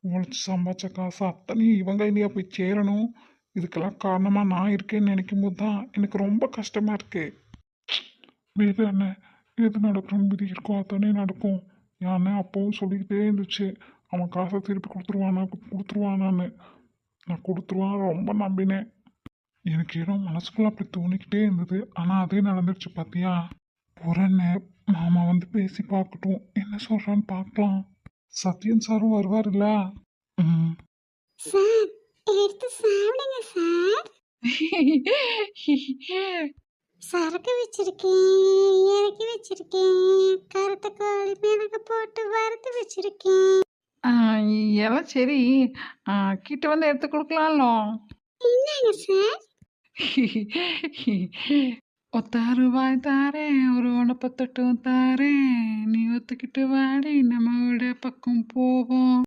உழைச்சி சம்பாதிச்ச காசு அத்தனையும் இவங்க இல்லையா போய் சேரணும். இதுக்கெல்லாம் காரணமாக நான் இருக்கேன்னு நினைக்கும் போது தான் எனக்கு ரொம்ப கஷ்டமாக இருக்கு. வேறு அண்ணன், எது நடக்கணும்னு விதி இருக்கோ அத்தனை நடக்கும். என் அண்ணன் அப்பவும் சொல்லிக்கிட்டே இருந்துச்சு, அவன் காசை திருப்பி கொடுத்துருவானான்னு. நான் கொடுத்துருவான் ரொம்ப நம்பினேன். எனக்கு ஏதோ மனசுக்குள்ள அப்படி தோணிக்கிட்டே இருந்தது. ஆனால் அதே நடந்துருச்சு பார்த்தியா. புறன்னு மாமா வந்து பேசி பார்க்கட்டும், என்ன சொல்கிறான்னு பார்க்கலாம். சத்யன் சாரும் வருவார்ல. ம். சார் எடுத்து சாப்பிடுங்க சார். சரக்கு வச்சிருக்கேன், இறக்கி வச்சிருக்கேன், கருத்த கோழி மிளகு போட்டு வறுத்து வச்சிருக்கேன். எல்லாம் சரி. கிட்ட வந்து எடுத்து கொடுக்கலாம்ல. என்னங்க சார்? 10 ரூபாய் தாரேன், ஒரு உடப்பத்தட்டும் தாரேன், நீ ஒத்துக்கிட்டு வாடி நம்ம விட பக்கம் போவோம்.